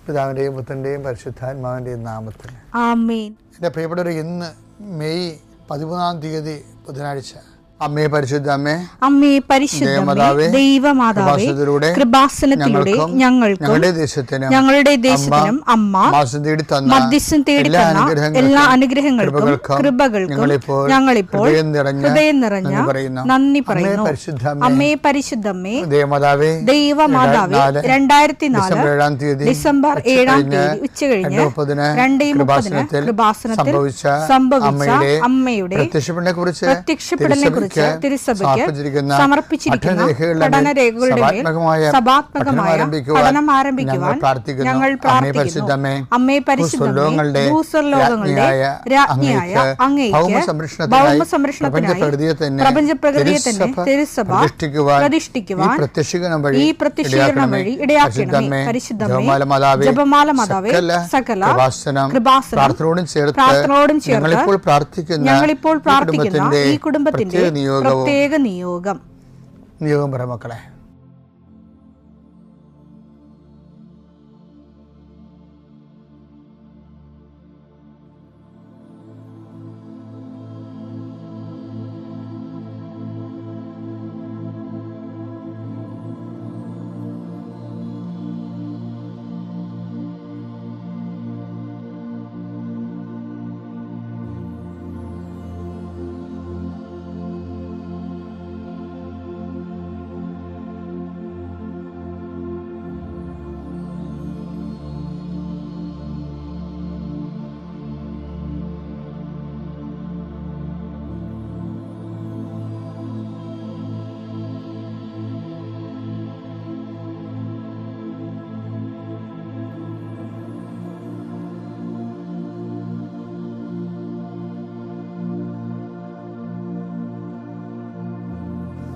പിതാവിൻ്റെയും പുത്രൻ്റെയും പരിശുദ്ധാത്മാവിൻ്റെയും നാമത്തിൽ ആമേൻ. എൻ്റെ പ്രിയപ്പെട്ടവർ, ഇന്ന് മെയ് 13 ബുധനാഴ്ച. അമ്മേ പരിശുദ്ധ അമ്മേ, അമ്മേ പരിശുദ്ധമേ, ദൈവമാതാവേ, കൃപാസനത്തിലൂടെ ഞങ്ങൾക്കും ഞങ്ങളുടെ ദേശത്തിനും അമ്മ മധ്യസ്ഥം തേടി തന്ന എല്ലാ അനുഗ്രഹങ്ങൾക്കും കൃപകൾക്കും ഞങ്ങളിപ്പോൾ ഹൃദയം നിറഞ്ഞ നന്ദി പറയുന്നു. അമ്മേ പരിശുദ്ധമേ, ദൈവമാതാവേ, 2004 ഡിസംബർ 7 ഉച്ചകഴിഞ്ഞ് 2:30 കൃപാസനത്തിൽ സംഭവിച്ച അമ്മയുടെ പ്രത്യക്ഷപ്പെടലിനെ കുറിച്ച് തിരുസഭയ്ക്ക് സമർപ്പിച്ചിരിക്കുന്ന പഠനരേഖകളുടെ മേൽ സഭാത്മകമായ പഠനം ആരംഭിക്കുവാൻ ഞങ്ങൾ പ്രാർത്ഥിക്കുന്നു. അമ്മേ പരിശുദ്ധമേ, ഭൂസ്വർലോകങ്ങളുടെ രാജ്ഞിയായ അങ്ങേയ്ക്ക് ഭൗമസംരക്ഷണത്തിനായി പ്രപഞ്ചപ്രകൃതിയെ തന്നെ തിരുസഭ പ്രതിഷ്ഠിക്കുവാൻ ഈ പ്രത്യക്ഷീകരണം വഴി ഇടയാക്കണമേ. പരിശുദ്ധമേ, ജപമാല മാതാവേ, സകല കൃപാസനം പ്രാർത്ഥനയോടും ചേർത്ത് ഞങ്ങളിപ്പോൾ പ്രാർത്ഥിക്കുന്ന ഈ കുടുംബത്തിന്റെ പ്രത്യേക നിയോഗം പറ മക്കളെ.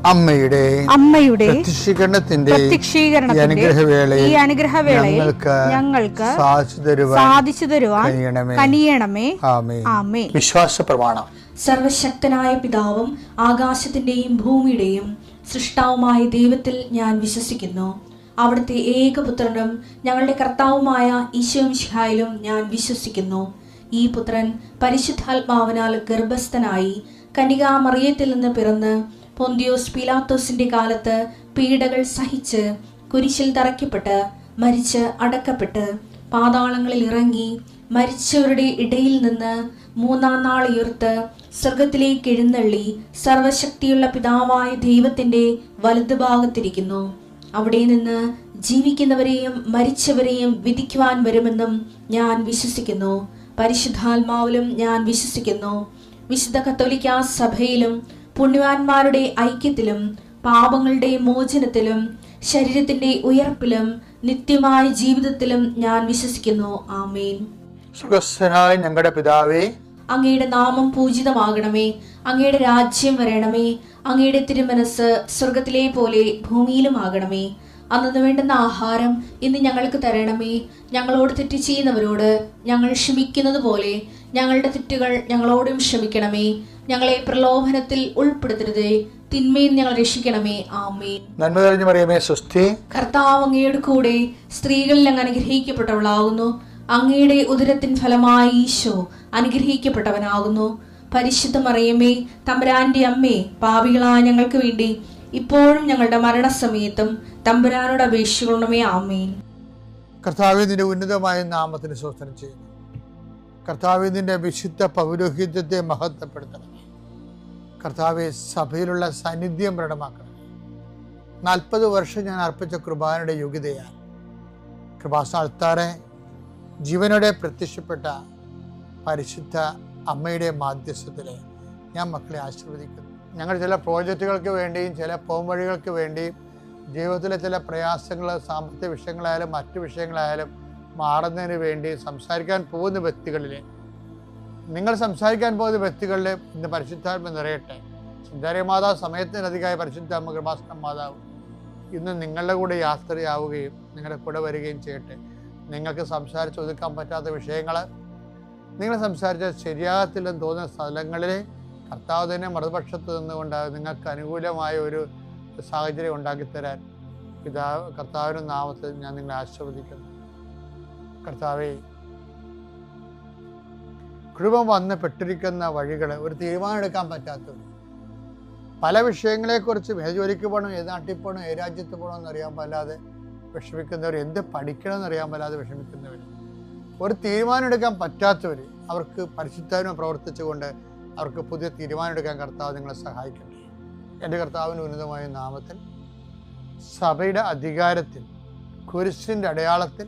അമ്മയുടെ പ്രത്യക്ഷീകരണത്തിന്റെ ഈ അനുഗ്രഹവേളയിൽ ഞങ്ങൾക്ക് സാധിച്ചു തരുവാൻ കനിയണമേ. ആമേൻ. വിശ്വാസ പ്രമാണം. സർവശക്തനായ പിതാവും ആകാശത്തിന്റെയും ഭൂമിയുടെയും സൃഷ്ടാവുമായ ദൈവത്തിൽ ഞാൻ വിശ്വസിക്കുന്നു. അവിടുത്തെ ഏകപുത്രനും ഞങ്ങളുടെ കർത്താവുമായ ഈശോമിശിഹായിലും ഞാൻ വിശ്വസിക്കുന്നു. ഈ പുത്രൻ പരിശുദ്ധാത്മാവിനാൽ ഗർഭസ്ഥനായി കന്യകാമറിയത്തിൽ നിന്ന് പിറന്ന് പൊന്തിയോസ് പീലാത്തോസിന്റെ കാലത്ത് പീഡകൾ സഹിച്ച് കുരിശിൽ തറയ്ക്കപ്പെട്ട് മരിച്ച് അടക്കപ്പെട്ട് പാതാളങ്ങളിൽ ഇറങ്ങി മരിച്ചവരുടെ ഇടയിൽ നിന്ന് 3-ാം നാൾ ഉയർത്ത് സ്വർഗത്തിലേക്ക് എഴുന്നള്ളി സർവശക്തിയുള്ള പിതാവായ ദൈവത്തിന്റെ വലതുഭാഗത്തിരിക്കുന്നു. അവിടെ നിന്ന് ജീവിക്കുന്നവരെയും മരിച്ചവരെയും വിധിക്കുവാൻ വരുമെന്നും ഞാൻ വിശ്വസിക്കുന്നു. പരിശുദ്ധാത്മാവിലും ഞാൻ വിശ്വസിക്കുന്നു. വിശുദ്ധ കത്തോലിക്കാ സഭയിലും പുണ്യവാന്മാരുടെ ഐക്യത്തിലും പാപങ്ങളുടെ മോചനത്തിലും ശരീരത്തിന്റെ ഉയർപ്പിലും നിത്യമായ ജീവിതത്തിലും ഞാൻ വിശ്വസിക്കുന്നു. ആമേൻ. സ്വർഗ്ഗസ്ഥനായ ഞങ്ങളുടെ പിതാവേ, അങ്ങയുടെ നാമം പൂജിതമാകണമേ. അങ്ങയുടെ രാജ്യം വരണമേ. അങ്ങയുടെ തിരുമനസ് സ്വർഗത്തിലെ പോലെ ഭൂമിയിലും ആകണമേ. അന്നു വേണ്ടുന്ന ആഹാരം ഇന്ന് ഞങ്ങൾക്ക് തരണമേ. ഞങ്ങളോട് തെറ്റ് ചെയ്യുന്നവരോട് ഞങ്ങൾ ക്ഷമിക്കുന്നത് പോലെ ഞങ്ങളുടെ തെറ്റുകൾ ഞങ്ങളോടും ക്ഷമിക്കണമേ. ഞങ്ങളെ പ്രലോഭനത്തിൽ ഉൾപ്പെടുത്തരുതേ, തിന്മയിൽ ഞങ്ങൾ രക്ഷിക്കണമേ. ആമേൻ. നന്മ നിറഞ്ഞ മറിയമേ, സ്വസ്തി. കർത്താവ് അങ്ങയുടെ കൂടെ സ്ത്രീകളിൽ അങ്ങ് അനുഗ്രഹിക്കപ്പെട്ടവളാകുന്നു. അങ്ങയുടെ ഉദരത്തിൻ ഫലമായി ഈശോ അനുഗ്രഹിക്കപ്പെട്ടവനാകുന്നു. പരിശുദ്ധ മറിയമേ, തമ്പുരാന്റെ അമ്മേ, പാപികളായ ഞങ്ങൾക്ക് വേണ്ടി ഇപ്പോഴും ഞങ്ങളുടെ മരണസമയത്തും തമ്പുരാനോട് അപേക്ഷിക്കണമേ. ആമേൻ. കർത്താവേ, നിന്റെ ഉന്നതമായ നാമത്തിന് സ്തോത്രം ചെയ്യുന്നു. കർത്താവേ, നിന്റെ വിശുദ്ധ പൗരോഹിത്യത്തെ മഹത്വപ്പെടുത്തണമേ. കർത്താവെ, സഭയിലുള്ള സാന്നിധ്യം പ്രകടമാക്കണം. 40 വർഷം ഞാൻ അർപ്പിച്ച കൃപാനയുടെ യോഗ്യതയാണ്. കൃപാസ്ഥാനത്താറെ ജീവനോടെ പ്രത്യക്ഷപ്പെട്ട പരിശുദ്ധ അമ്മയുടെ മാധ്യസ്ഥത്തിൽ ഞാൻ മക്കളെ ആശീർവദിക്കുന്നു. ഞങ്ങൾ ചില പ്രോജക്റ്റുകൾക്ക് വേണ്ടിയും ചില പോംവഴികൾക്ക് വേണ്ടിയും ജീവിതത്തിലെ ചില പ്രയാസങ്ങൾ, സാമ്പത്തിക വിഷയങ്ങളായാലും മറ്റു വിഷയങ്ങളായാലും മാറുന്നതിന് വേണ്ടി സംസാരിക്കാൻ പോകുന്ന വ്യക്തികളിൽ, നിങ്ങൾ സംസാരിക്കാൻ പോകുന്ന വ്യക്തികളിൽ ഇന്ന് പരിശുദ്ധാത്മ നിറയട്ടെ. ചിന്താരിയ മാതാവ് സമയത്തിനധികമായ പരിശുദ്ധ അമ്മ കൃപാസന മാതാവ് ഇന്ന് നിങ്ങളുടെ കൂടെ യാത്രയാവുകയും നിങ്ങളുടെ കൂടെ വരികയും ചെയ്യട്ടെ. നിങ്ങൾക്ക് സംസാരിച്ച് ഒതുക്കാൻ പറ്റാത്ത വിഷയങ്ങൾ, നിങ്ങൾ സംസാരിച്ചാൽ ശരിയാകത്തില്ലെന്ന് തോന്നുന്ന സ്ഥലങ്ങളിൽ കർത്താവ് തന്നെ മറുപക്ഷത്ത് നിന്നുകൊണ്ട് നിങ്ങൾക്ക് അനുകൂലമായ ഒരു സാഹചര്യം ഉണ്ടാക്കിത്തരാൻ കർത്താവിൻ്റെ നാമത്തിൽ ഞാൻ നിങ്ങളെ ആശീർവദിക്കുന്നു. കർത്താവേ, കുടുംബം വന്ന് പെട്ടിരിക്കുന്ന വഴികൾ ഒരു തീരുമാനം എടുക്കാൻ പറ്റാത്തവർ, പല വിഷയങ്ങളെക്കുറിച്ചും ഏത് ജോലിക്ക് പോകണം, ഏത് നാട്ടിൽ പോകണം, ഏത് രാജ്യത്ത് പോകണമെന്ന് അറിയാൻ പാടില്ലാതെ വിഷമിക്കുന്നവർ, എന്ത് പഠിക്കണമെന്ന് അറിയാൻ പാടില്ലാതെ വിഷമിക്കുന്നവർ, ഒരു തീരുമാനം എടുക്കാൻ പറ്റാത്തവർ, അവർക്ക് പരിശുദ്ധാത്മാവ് പ്രവർത്തിച്ചുകൊണ്ട് അവർക്ക് പുതിയ തീരുമാനം എടുക്കാൻ കർത്താവ് നിങ്ങളെ സഹായിക്കട്ടെ. എൻ്റെ കർത്താവിൻ്റെ ഉന്നതമായ നാമത്തിൽ, സഭയുടെ അധികാരത്തിൽ, കുരിശിൻ്റെ അടയാളത്തിൽ,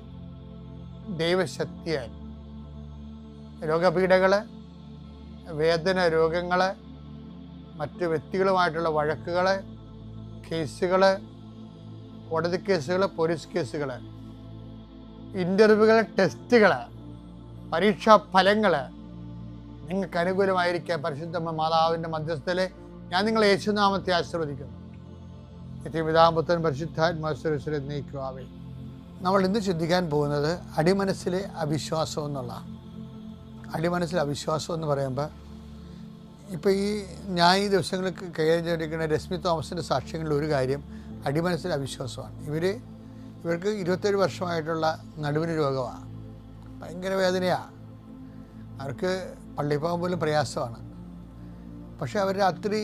ദൈവശക്തിയാൽ രോഗപീഠകൾ, വേദന രോഗങ്ങൾ, മറ്റ് വ്യക്തികളുമായിട്ടുള്ള വഴക്കുകൾ, കേസുകൾ, കോടതി കേസുകൾ, പോലീസ് കേസുകൾ, ഇൻ്റർവ്യൂകൾ, ടെസ്റ്റുകൾ, പരീക്ഷാ ഫലങ്ങൾ നിങ്ങൾക്ക് അനുകൂലമായിരിക്കാൻ പരിശുദ്ധ മാതാവിൻ്റെ മധ്യസ്ഥതയിൽ ഞാൻ നിങ്ങളെ യേശുനാമത്തെ ആശീർവദിക്കുന്നു. നിത്യപിതാപുത്രൻ പരിശുദ്ധാത്മാശ്വരശ്വരെ നയിക്കുവാവേ. നമ്മൾ ഇന്ന് ചിന്തിക്കാൻ പോകുന്നത് അടിമനസ്സിലെ അവിശ്വാസം എന്നുള്ള. അടിമനസ്സിലെ അവിശ്വാസം എന്ന് പറയുമ്പോൾ, ഇപ്പോൾ ഞാൻ ഈ ദിവസങ്ങളിൽ കൈകാര്യം ചെയ്തിരിക്കുന്ന രശ്മി തോമസിൻ്റെ സാക്ഷ്യങ്ങളിൽ ഒരു കാര്യം അടിമനസ്സിലെ അവിശ്വാസമാണ്. ഇവർക്ക് 27 വർഷമായിട്ടുള്ള നടുവിന് രോഗമാണ്, ഭയങ്കര വേദനയാണ്, അവർക്ക് പള്ളിയിൽ പോകാൻ പോലും പ്രയാസമാണ്. പക്ഷേ അവർ രാത്രി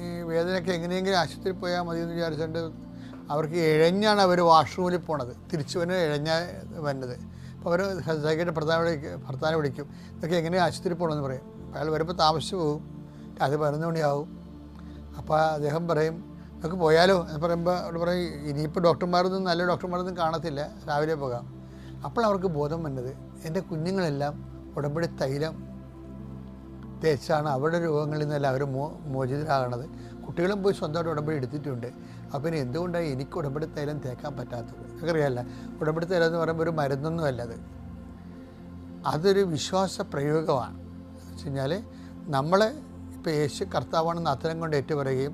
ഈ വേദനയ്ക്ക് എങ്ങനെയെങ്കിലും ആശുപത്രിയിൽ പോയാൽ മതി എന്ന് വിചാരിച്ചുകൊണ്ട് അവർക്ക് ഇഴഞ്ഞാണ് അവർ വാഷ്റൂമിൽ പോണത്, തിരിച്ചു വന്ന് ഇഴഞ്ഞാൽ വരുന്നത്. അപ്പോൾ അവർ സൈക്കിളിൻ്റെ ഭർത്താവിനെ വിളിക്കും, ഇതൊക്കെ എങ്ങനെയാണ് ആശുപത്രിയിൽ പോകണമെന്ന് പറയും. അയാൾ വരുമ്പോൾ താമസിച്ച് പോകും, രാത്രി 11 മണിയാവും. അപ്പോൾ അദ്ദേഹം പറയും നമുക്ക് പോയാലോ എന്ന് പറയുമ്പോൾ അവിടെ പറയും ഇനിയിപ്പോൾ ഡോക്ടർമാരൊന്നും നല്ല ഡോക്ടർമാരൊന്നും കാണത്തില്ല, രാവിലെ പോകാം. അപ്പോൾ അവർക്ക് ബോധം വന്നത് എൻ്റെ കുഞ്ഞുങ്ങളെല്ലാം ഉടമ്പടി തൈലം തേച്ചാണ് അവരുടെ രോഗങ്ങളിൽ നിന്നല്ല അവർ മോചിതരാകണത്. കുട്ടികളും പോയി സ്വന്തമായിട്ട് ഉടമ്പടി എടുത്തിട്ടുണ്ട്. അപ്പോൾ പിന്നെ എന്തുകൊണ്ടാണ് എനിക്ക് ഉടമ്പടി തൈലം തേക്കാൻ പറ്റാത്തത്? എനിക്കറിയാമല്ല, ഉടമ്പടി തൈലം എന്ന് പറയുമ്പോൾ ഒരു മരുന്നൊന്നും അല്ലത്, അതൊരു വിശ്വാസ പ്രയോഗമാണ്. എന്ന് വെച്ച് കഴിഞ്ഞാൽ നമ്മൾ ഇപ്പോൾ യേശു കർത്താവാണെന്ന് അത്തരം കൊണ്ട് ഏറ്റുപറയുകയും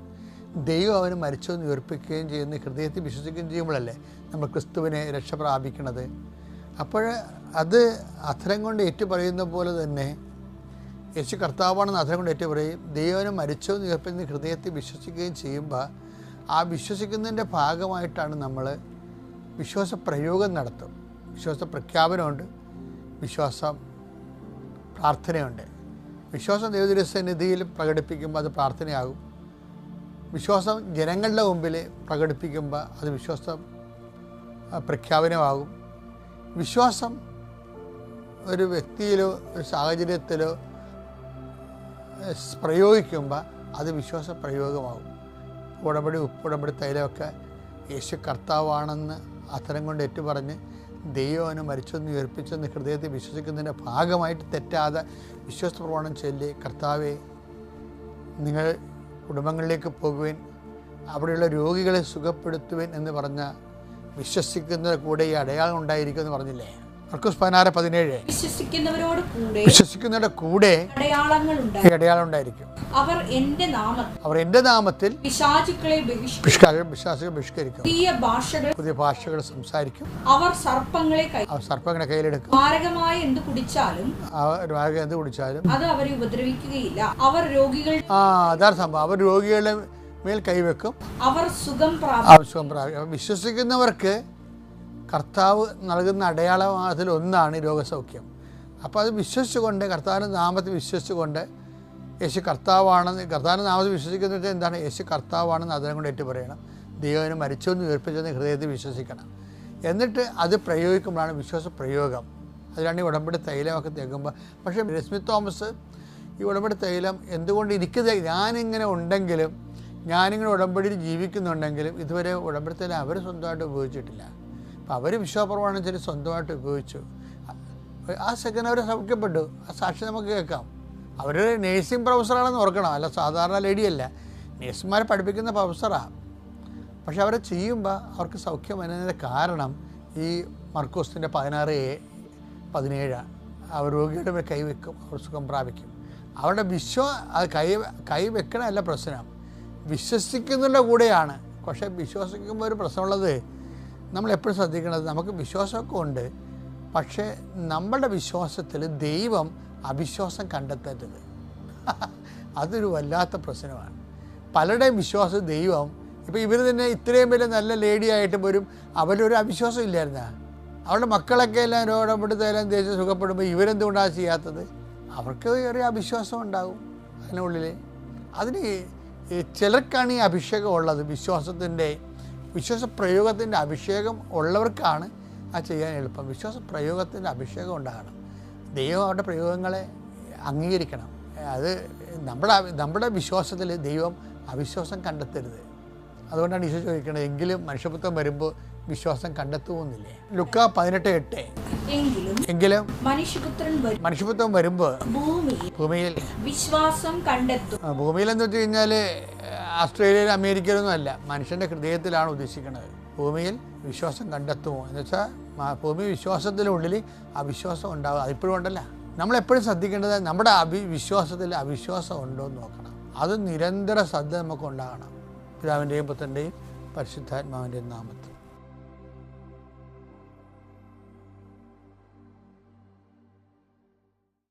ദൈവം അവന് മരിച്ചെന്ന് ഉയർപ്പിക്കുകയും ചെയ്യുന്ന ഹൃദയത്തിൽ വിശ്വസിക്കുകയും ചെയ്യുമ്പോഴല്ലേ നമ്മൾ ക്രിസ്തുവിനെ രക്ഷ പ്രാപിക്കണത്. അപ്പോൾ അത് അത്തരം കൊണ്ട് ഏറ്റുപറയുന്ന പോലെ തന്നെ യേശു കർത്താവാണെന്ന് അത്തരം കൊണ്ട് ഏറ്റുപറയും ദൈവനെ മരിച്ചെന്ന് ഉയർപ്പിക്കുന്ന ഹൃദയത്തിൽ വിശ്വസിക്കുകയും ചെയ്യുമ്പോൾ ആ വിശ്വസിക്കുന്നതിൻ്റെ ഭാഗമായിട്ടാണ് നമ്മൾ വിശ്വാസ പ്രയോഗം നടത്തും. വിശ്വാസ പ്രഖ്യാപനമുണ്ട്, വിശ്വാസം പ്രാർത്ഥനയുണ്ട്. വിശ്വാസം ദൈവസന്നിധിയിൽ പ്രകടിപ്പിക്കുമ്പോൾ അത് പ്രാർത്ഥനയാകും. വിശ്വാസം ജനങ്ങളുടെ മുമ്പിൽ പ്രകടിപ്പിക്കുമ്പോൾ അത് വിശ്വാസ പ്രഖ്യാപനമാകും. വിശ്വാസം ഒരു വ്യക്തിയിലോ ഒരു സാഹചര്യത്തിലോ പ്രയോഗിക്കുമ്പോൾ അത് വിശ്വാസ പ്രയോഗമാകും. ഉപ്പുടമ്പടി തൈലമൊക്കെ യേശു കർത്താവാണെന്ന് അത്തരം കൊണ്ട് ഏറ്റുപറഞ്ഞ് ദൈവം മരിച്ചെന്ന് ഉയർപ്പിച്ചെന്ന് ഹൃദയത്തിൽ വിശ്വസിക്കുന്നതിൻ്റെ ഭാഗമായിട്ട് തെറ്റാതെ വിശ്വാസ പ്രമാണം ചൊല്ലി കർത്താവെ നിങ്ങൾ കുടുംബങ്ങളിലേക്ക് പോകുവാൻ, അവിടെയുള്ള രോഗികളെ സുഖപ്പെടുത്തുവാൻ എന്ന് പറഞ്ഞ വിശ്വസിക്കുന്നതിന് കൂടെ ഈ അടയാളം ഉണ്ടായിരിക്കും എന്ന് പറഞ്ഞില്ലേ? മർക്കോസ് 16:17 വിശ്വസിക്കുന്നവരുടെ കൂടെ അടയാളം ഉണ്ടായിരിക്കും. അവർ എൻ്റെ നാമത്തിൽ പിശാചുക്കളെ ബഹിഷ്കരിക്കും, പുതിയ ഭാഷകൾ സംസാരിക്കും, അവർ സർപ്പങ്ങളെ കയ്യിലെടുക്കും, മാരകമായ എന്ത് കുടിച്ചാലും അത് അവരെ ഉപദ്രവിക്കുകയില്ല, അവർ അതാണ് സംഭവം. അവർ രോഗികളുടെ മേൽ കൈവെക്കും, അവർ സുഖം പ്രാപിക്കും. വിശ്വസിക്കുന്നവർക്ക് കർത്താവ് നൽകുന്ന അടയാളത്തിൽ ഒന്നാണ് രോഗസൗഖ്യം. അപ്പോൾ അത് വിശ്വസിച്ചുകൊണ്ട്, കർത്താവിൻ്റെ നാമത്തിൽ വിശ്വസിച്ചുകൊണ്ട് യേശു കർത്താവിൻ്റെ നാമത്തിൽ വിശ്വസിക്കുന്നത് എന്താണ്? യേശു കർത്താവാണെന്ന് അതിനെ കൊണ്ട് ഏറ്റു പറയണം. ദൈവനെ മരിച്ചെന്ന് ഉയർപ്പിച്ചെന്ന് ഹൃദയത്തിൽ വിശ്വസിക്കണം. എന്നിട്ട് അത് പ്രയോഗിക്കുമ്പോഴാണ് വിശ്വാസ പ്രയോഗം. അതിലാണ് ഈ ഉടമ്പടി തൈലമൊക്കെ തേക്കുമ്പോൾ. പക്ഷേ രശ്മി തോമസ് ഈ ഉടമ്പടി തൈലം എന്തുകൊണ്ട് ഞാനിങ്ങനെ ഉണ്ടെങ്കിലും, ഞാനിങ്ങനെ ഉടമ്പടിയിൽ ജീവിക്കുന്നുണ്ടെങ്കിലും ഇതുവരെ ഉടമ്പടി തൈലം അവർ സ്വന്തമായിട്ട് ഉപയോഗിച്ചിട്ടില്ല. അപ്പോൾ അവർ വിശ്വാസപ്രമാണം ചെറിയ സ്വന്തമായിട്ട് ഉപയോഗിച്ചു. ആ സെക്കൻഡ് അവർ സൗഖ്യപ്പെട്ടു. ആ സാക്ഷി നമുക്ക് കേൾക്കാം. അവർ നേഴ്സിംഗ് പ്രൊഫസറാണെന്ന് ഓർക്കണം, അല്ല സാധാരണ ലേഡിയല്ല, നേഴ്സുമാരെ പഠിപ്പിക്കുന്ന പ്രൊഫസറാണ്. പക്ഷെ അവരെ ചെയ്യുമ്പോൾ അവർക്ക് സൗഖ്യം വരുന്നതിൻ്റെ കാരണം ഈ മർക്കോസിൻ്റെ 16:17 അവർ രോഗിയുടെ മേൽ കൈവെക്കും, അവർ സുഖം പ്രാപിക്കും. അവരുടെ അത് കൈവെക്കണമല്ല പ്രശ്നം, വിശ്വസിക്കുന്നതിൻ്റെ കൂടെയാണ്. പക്ഷേ വിശ്വസിക്കുമ്പോൾ ഒരു പ്രശ്നമുള്ളത് നമ്മളെപ്പോഴും ശ്രദ്ധിക്കേണ്ടത്, നമുക്ക് വിശ്വാസമൊക്കെ ഉണ്ട്, പക്ഷേ നമ്മളുടെ വിശ്വാസത്തിൽ ദൈവം അവിശ്വാസം കണ്ടെത്തരുത്. അതൊരു വല്ലാത്ത പ്രശ്നമാണ്. പലരുടെയും വിശ്വാസം ദൈവം, ഇപ്പോൾ ഇവർ തന്നെ ഇത്രയും വലിയ നല്ല ലേഡിയായിട്ട് പോലും അവരൊരു അവിശ്വാസം ഇല്ലായിരുന്ന, അവരുടെ മക്കളൊക്കെ എല്ലാം രോഗപ്പെടുത്തലും തേച്ച് സുഖപ്പെടുമ്പോൾ ഇവരെന്തുകൊണ്ടാണ് ചെയ്യാത്തത്? അവർക്ക് ഏറെ അവിശ്വാസം ഉണ്ടാകും അതിനുള്ളിൽ. അതിന് ചിലർക്കാണ് ഈ അഭിഷേകം ഉള്ളത്. വിശ്വാസ പ്രയോഗത്തിൻ്റെ അഭിഷേകം ഉള്ളവർക്കാണ് അത് ചെയ്യാൻ എളുപ്പം. വിശ്വാസ പ്രയോഗത്തിൻ്റെ അഭിഷേകം ഉണ്ടാകണം. ദൈവം അവരുടെ പ്രയോഗങ്ങളെ അംഗീകരിക്കണം. അത് നമ്മുടെ വിശ്വാസത്തിൽ ദൈവം അവിശ്വാസം കണ്ടെത്തരുത്. അതുകൊണ്ടാണ് ഈശോ ചോദിക്കുന്നത്, എങ്കിലും മനുഷ്യപുത്രൻ വരുമ്പോൾ വിശ്വാസം കണ്ടെത്തുന്നില്ലേ? ലുക്കാ 18:8. എങ്കിലും മനുഷ്യപുത്രൻ വരുമ്പോൾ ഭൂമിയിൽ വിശ്വാസം കണ്ടെത്തും. ഭൂമിയിൽ എന്ന് വെച്ച് കഴിഞ്ഞാൽ ഓസ്ട്രേലിയയിലും അമേരിക്കയിലൊന്നും അല്ല, മനുഷ്യൻ്റെ ഹൃദയത്തിലാണ് ഉദ്ദേശിക്കുന്നത്. ഭൂമിയിൽ വിശ്വാസം കണ്ടെത്തുമോ എന്ന് വെച്ചാൽ ഭൂമി വിശ്വാസത്തിനുള്ളിൽ അവിശ്വാസം ഉണ്ടാകും. അതിപ്പോഴും ഉണ്ടല്ല. നമ്മളെപ്പോഴും ശ്രദ്ധിക്കേണ്ടത് നമ്മുടെ വിശ്വാസത്തിൽ അവിശ്വാസം ഉണ്ടോ എന്ന് നോക്കണം. അത് നിരന്തര ശ്രദ്ധ നമുക്ക് ഉണ്ടാകണം. പിതാവിൻ്റെയും പുത്രൻ്റെയും പരിശുദ്ധാത്മാവിൻ്റെയും നാമത്തിൽ.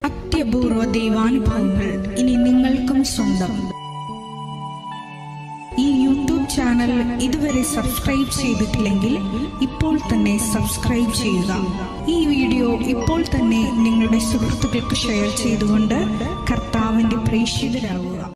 അത്യപൂർവ ദൈവാനുഭവങ്ങൾ ഇനി നിങ്ങൾക്കും സ്വന്തം. ഈ യൂട്യൂബ് ചാനൽ ഇതുവരെ സബ്സ്ക്രൈബ് ചെയ്തിട്ടില്ലെങ്കിൽ ഇപ്പോൾ തന്നെ സബ്സ്ക്രൈബ് ചെയ്യുക. ഈ വീഡിയോ ഇപ്പോൾ തന്നെ നിങ്ങളുടെ സുഹൃത്തുക്കൾക്ക് ഷെയർ ചെയ്തുകൊണ്ട് കർത്താവിൻ്റെ പ്രേക്ഷിതരാകുക.